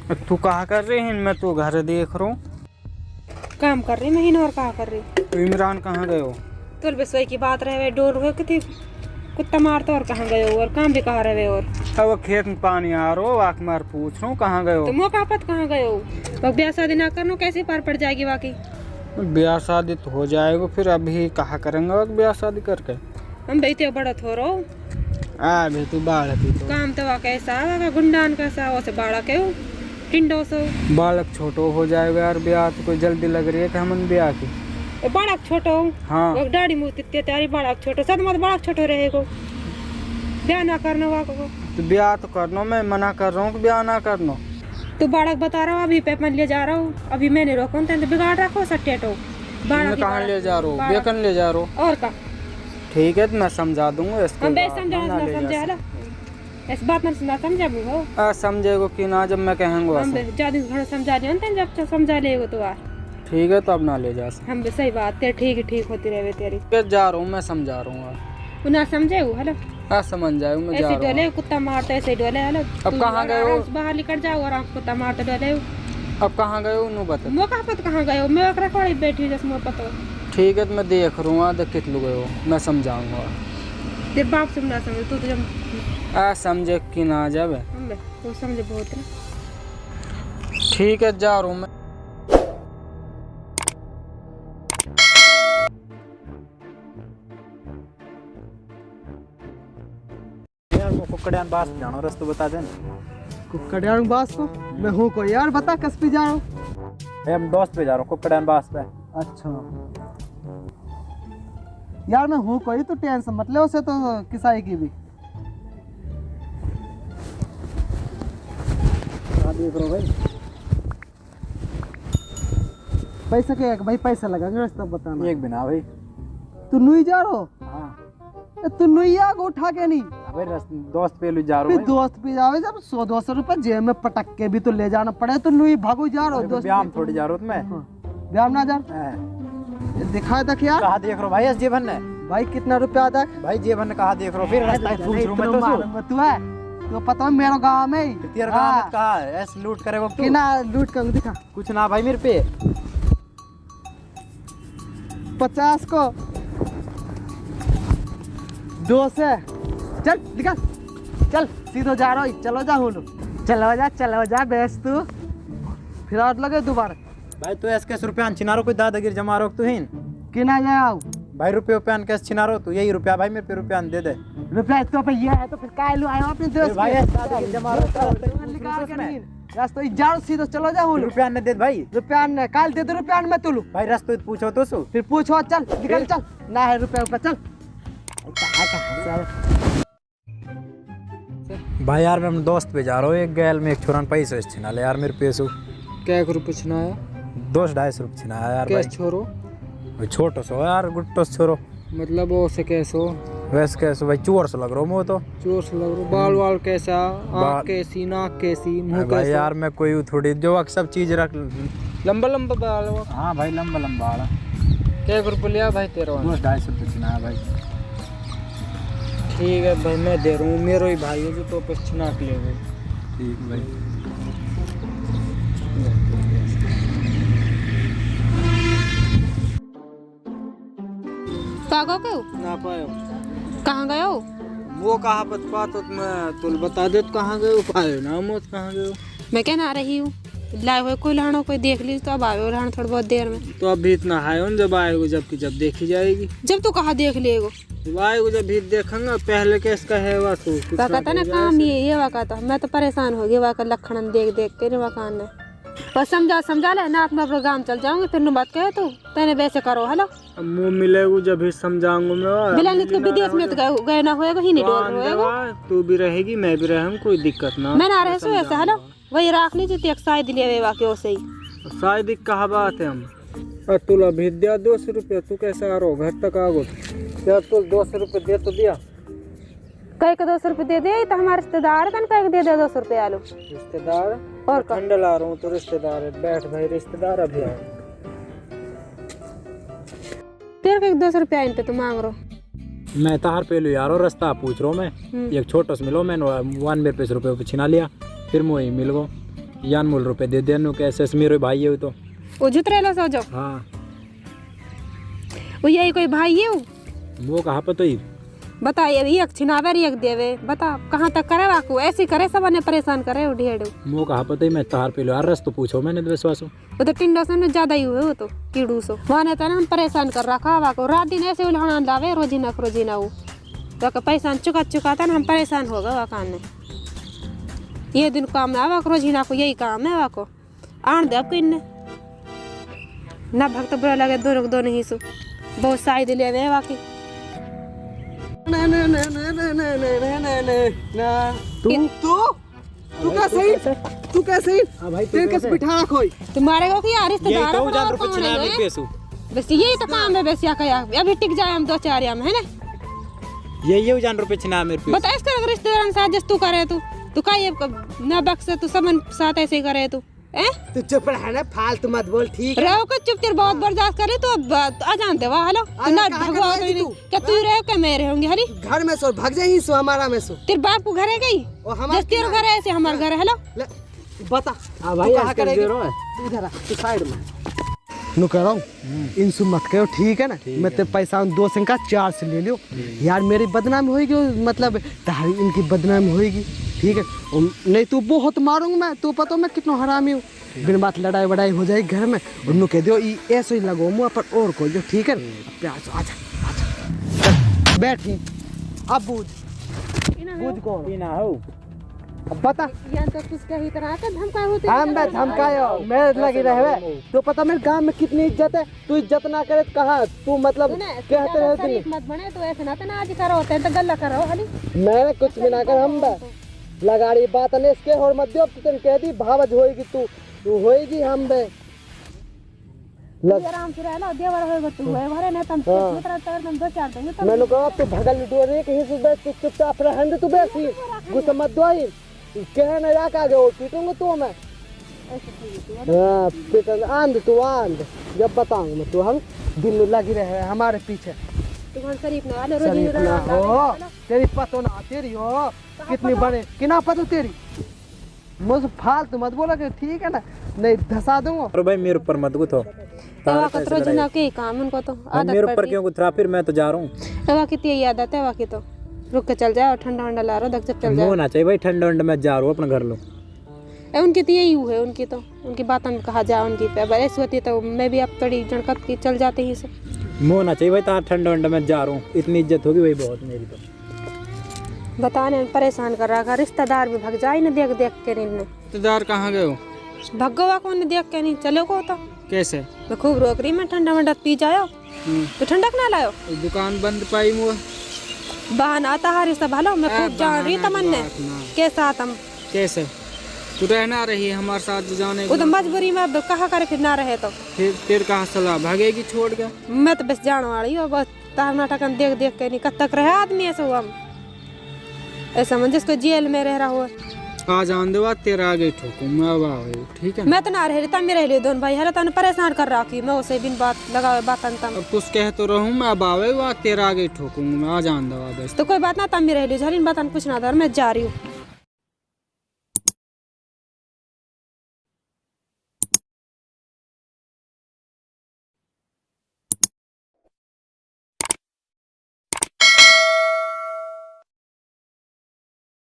तू कहा कर रही है? मैं तो घर देख रहा हूँ। काम कर रही महीने और कहा कर रही। तो इमरान कहाँ गए हो? तो बेसोई की बात रहे डोर हुए कि कुत्ता मारता और कहाँ गए हो और काम भी कहाँ रहे और अब खेत में पानी आ रहा हो वाक मार पूछ रहा हूँ कहाँ गए हो? तो मौका पत कहाँ गए हो? तो ब्याह शादी ना करनो कैसे पार पड़ जाएगी बाकी? ब्याह शादी तो हो जाएगा, फिर अभी कहाँ करेंगे ब्याह शादी करके? हम बेटे बड़ा थोरो अभी तू बालक ही तो। काम तो वा कैसा गुंडान कैसा वो से बाड़ा के टिंडो सो बालक छोटो हो जाएगा यार। ब्याह तो कोई जल्दी लग रही है कि हम ब्याह की? बाड़क छोटो हाँ वो दाढ़ी मुँह तित्ते तारी बाड़क छोटो सद मत बाड़क छोटो रहेगो ब्याह ना करना वा को। तो ब्याह तो करना, मैं मना कर रहा हूँ कि ब्याह ना करना। तो बाड़क बता रहा हूँ अभी पेपर ले जा रहा हूँ, अभी मैंने रोको तो बिगाड़ रखो सट्टेटो मैं कहाँ ले जा रहा हूँ? बेकन ले जा रहा हूँ। और का ठीक है तो मैं समझा दूंगा इसको। हम बे समझा ना इस बात में ना समझा वो समझेगो कि ना जब मैं कहूँगा। हम ज्यादा घड़ा समझा दियो न जब समझा लेगो तो यार ठीक है तो अब ना ले जा। हम भी सही बात तेरे ठीक होती रहे तेरी। जा रहा हूँ मैं समझा रहा हूँ। ना समझे हो हेलो समझ जाए मैं जा ऐसे रहा डोले हूँ। कुत्ता मारते ऐसे डोले हेलो। अब कहाँ गए हो? बाहर निकल जाओ और कुत्ता मारते डोले। अब कहाँ गए हो? बता। मौका पत कहाँ गए हो? मैं ओकरा कोई बैठी हूँ जैसे मौका तो। ठीक है तो मैं देख रहा हूँ देख कितने गए हो, मैं समझाऊंगा। तेरे बाप से ना समझ तू तो जब समझे कि ना जब हम वो समझे बहुत ना। ठीक है जा रहा हूँ मैं। कुकड़ियान बास जानो रस्तो बता देन। कुकड़ियान बास को मैं हूँ कोई यार बता कस पे जा रहा हूँ? हम दोस्त पे जा रहा हूँ कुकड़ियान बास पे। अच्छा यार मैं हूँ कोई, तो टेंशन मत ले उसे तो किसाई की भी। देख रहा भाई पैसा क्या है भाई? पैसा लगा रास्ता बताना। एक बिना भाई तू नुई जा रहा हो? हाँ तू नुईया को उठा के नहीं भाई दोस्त पे ले जा रहा हूँ। दोस्त पे जावे जब 100-200 रुपए जेब में पटक के भी तो ले जाना पड़े, तो नुई भागो जा रहा हो दोस्त? ब्याह में थोड़ी जा रहा हूँ मैं। ब्याह ना जा दिखा तक यार। कहाँ देख रहा हूँ भाई? जेबन ने भाई कितना रुपया तक? भाई जेबन ने कहाँ देख रहा हूँ? फिर रास्ता पूछ रहा हूँ मैं तो। तू है तो पता है मेरा गाँव में तेरे गाँव में कहाँ है? ऐसे लूट करेगा कि ना लूट कर दिखा कुछ ना भाई मेरे पे 50 को 2 से चल निकल चल सीधो जा रहा हूँ। चलो जा बेस तू फिर और लगे दोबारा भाई तू ऐसे कैसे रुपया छिना रहा? कोई दादागिरी जमा रहा तू ही कि ना जाओ भाई रुपये कैसे छिना रहा तू? यही रुपया भाई मेरे पे रुपया दे दे। रुपया तो पे ये है तो फिर काय लो आयो अपने दोस्त भाई के? ऐसे दादागिरी जमा रहा निकाल के नहीं रास्ता जाओ सीधो चलो जाओ। रुपया न दे भाई। रुपया ने काल दे दो रुपया मैं तुलू भाई रास्ते पूछो तो सु फिर पूछो चल निकल चल ना है रुपया ऊपर चल। भाई यार मैं अपने दोस्त पे जा रहा हूँ। एक गैल में एक छोरन पैसे छिना ले यार मेरे पैसों। क्या रुपये छिनाया? 200-250 रुपये छिनाया यार। कैसे छोरो? भाई छोटो सो यार गुट्टो से छोरो। मतलब वो से कैसे हो? वैसे कैसे भाई चोर से लग रहा हूँ मैं तो। चोर से लग रहा? बाल वाल कैसा? आँख कैसी? नाक कैसी? मुँह भाई कैसा? यार मैं कोई थोड़ी जो सब चीज रख। लंबा लंबा बाल वो? हाँ भाई लंबा लंबा वाला। क्या रुपये लिया भाई तेरा? 200-250 रुपये छिनाया भाई। ठीक है भाई मैं दे रहा हूँ, मेरा ही भाई है जो तो पे छिना के ले गए। ठीक भाई। कागो क्यों ना पायो कहाँ गए हो? वो कहाँ बता तो मैं तुल बता दे तो कहाँ गए हो? पायो ना मौत कहाँ गए हो? मैं क्या ना रही हूँ लाए हुए कोई लहणो कोई देख ली तो अब आए हो लहण थोड़ी बहुत देर में। तो अभी इतना हाय हो जब आएगो जबकि जब देखी जाएगी। जब तू कहाँ देख लेगो? जब आएगो जब भी देखेंगे पहले कैस का है वा तू कहता ना काम ये वा कहता मैं तो परेशान हो गई वा का लखन देख के वा कान ने बस समझा ले ना अपना प्रोग्राम चल जाऊंगे फिर बात कहे तू तेने वैसे करो हेलो। मुँह मिलेगो जब भी समझाऊंगा मैं। बिलानी तो विदेश में तो गए ना होएगा ही नहीं डोल होएगा। तू भी रहेगी मैं भी रहूँ कोई दिक्कत ना। मैं ना रहे सो ऐसा हेलो वही राख लीजिए एक शायद लिए वा के वैसे ही शायद कहा बात है हम। तुला भी दिया 200 रुपया तू कैसे आ रहा हो घर तक आ गो? क्या तू 200 रुपये दे तो दिया? कई का 200 रुपये दे दे तो हमारे रिश्तेदार है कई दे दे 200 रुपये आलू रिश्तेदार और ठंडा ला रहा हूँ तो रिश्तेदार है। बैठ भाई रिश्तेदार अभी आए। तेरे को 200 रुपया इन पे तू मांग रहा? मैं तार पे लो यार रास्ता पूछ रहा हूँ मैं। एक छोटो से मिलो मैंने 1 मेरे पैसे रुपये छिना लिया फिर मुझे मिल गो यान मूल रुपए दे देनु कैसे मेरे भाई है तो वो जुतरे लो सो जो हाँ वो यही कोई भाई है वो कहाँ पर तो ही बता ये एक छिनावे एक देवे बता कहाँ तक करे वाकू ऐसे करे सब ने परेशान करे ढेड़ू वो कहाँ पर तो ही मैं तार पे लो यार रस तो पूछो मैंने तो विश्वास हो वो तो टिंडो से न ज्यादा ही हुए वो तो कीड़ू सो वहाँ ने तो ना हम परेशान कर रखा वाको रात दिन ऐसे उल्हाना लावे रोजीना वो तो पैसा चुका था ना हम परेशान हो गए वाकान ने ये दिन काम है वाको रोजीना को यही काम है वाको आन दे आपको इनने ना भक्त बुरा लगे दोनों ही सो बहुत शायद ले वे वाकी तू कैसे ही हाँ भाई तेरे कैसे बिठा कोई तुम्हारे को क्या रिश्तेदार यही तो जान और रुपए कौन छिना है? मेरे पैसों बस यही तो काम है बस या क्या अभी टिक जाए हम 2-4 याम है ना यही जान रुपए छिना मेरे पैसों बता इसका रिश्तेदार साथ जस तू करे तू का ये ना बक्से तू सब साथ ऐसे करे तू हैं तू चुप रह ना फालतू मत बोल ठीक है रहो को चुप तेरे बहुत बर्दाश्त करे तो अब आ जानते वाह हेलो तू ना कहाँ भगवा करवाएगी तू? क्या तू रहे क्या मैं रहूंगी हरी घर में सो भाग जाए ही सो हमारा में सो तेरे बाप को घर है गई और हमारा जस तेरे घर है ऐसे हमारे घर है हेलो ले, बता हाँ भाई तू कहाँ आजकल करेगी? दे रहा है तू इधर आ, तू साइड में नु कह रहा हूँ इनसे मत करो ठीक है ना मैं तेरे पैसा 2 से का 4 से ले लियो यार मेरी बदनामी होगी मतलब तारी इनकी बदनामी होगी ठीक है और नहीं तू बहुत मारूंगा मैं तू पता मैं कितना हरामी हूँ बिन बात लड़ाई वड़ाई हो जाएगी घर में और नु कह दियो ऐसे ही लगो मुँह पर और को जो ठीक है प्यास आजा आजा बैठ अब बूझ कौन पीना हो अब बता यान तो कुछ कही तरह का धमका होती हम मैं धमकायो मैं लगी रहे तो पता मेरे गांव में कितनी इज्जत है तू इज्जत ना करे कहा तू मतलब कहते रहे शरीफ मत बने तो ऐसे ना तो ना आज करो होते तो गल्ला करो हली मैंने कुछ भी ना कर हम लगाड़ी बात ने इसके और मत दियो तुम कह दी भावज होएगी तू होएगी हम बे आराम से रह लो देवर होएगा तू है भरे ना तुम तरह तुम 2-4 देंगे तो मैंने कहा तू भगल डोर रे कहीं से बैठ तू चुपचाप रहन दे तू बैठी गुस्सा मत दो ही कह ना जा का गो पीटूंगा तू मैं हां पीटन आंद तू आंद जब बताऊंगा मैं तू हम दिल लगी रहे हमारे पीछे तुम्हारे शरीफ ना वाले शरीफ ना हो तेरी पतो ना तेरी हो कितनी बड़े किना पतो तेरी मुझे फालतू मत बोला कि ठीक है ना नहीं धसा दूंगा और भाई मेरे ऊपर मत गुथो तवा का तो जना के काम उनको तो आदत मेरे ऊपर क्यों गुथरा फिर मैं तो जा रहा हूँ तवा कितनी आदत है वाकी तो रुक के चल जाओ ठंडा ठंडा ला रहा जब चल जाओ होना चाहिए भाई ठंडा ठंडा मैं जा रहा हूँ अपने घर लो उनकी तो यही है उनकी बातों में कहा जा उनकी पे ऐसी होती तो मैं भी अब थोड़ी जड़कत की चल जाते ही से होना चाहिए भाई तार ठंडा ठंडा मैं जा रहा हूँ इतनी इज्जत होगी भाई बहुत मेरी तो बताने में परेशान कर रहा था रिश्तेदार भी भग जाए ना देख देख के इनने रिश्तेदार कहाँ गए हो भगवा को देख के नहीं चलो को तो कैसे मैं खूब रोक रही मैं ठंडा वंडा पी जायो तो ठंडक ना लायो दुकान बंद पाई मुआ बहाना आता हारी सब हलो मैं खूब जान रही तमन्ने के साथ हम कैसे तू रहना रही है हमारे साथ जाने वो तो मजबूरी में अब कहा करे फिर ना रहे तो फिर कहाँ सलाह भागेगी छोड़ के मैं तो बस जाने वाली हूँ बस तार नाटक देख देख के नहीं कब तक रहे आदमी ऐसे हुआ ऐसा मन जिसको जेल में रह रहा हुआ आ जान दे बात तेरा आगे ठोकू मैं अब आओ ठीक है मैं तो ना रह रही तब रह रही दोनों भाई है तने परेशान कर रहा कि मैं उसे बिन बात लगावे बात अंतम अब कुछ कह तो रहूँ मैं अब आवे बात तेरा आगे ठोकूंगा मैं आ जान दे बस तो कोई बात ना तब रह रही झरिन बात कुछ ना दर मैं जा रही हूँ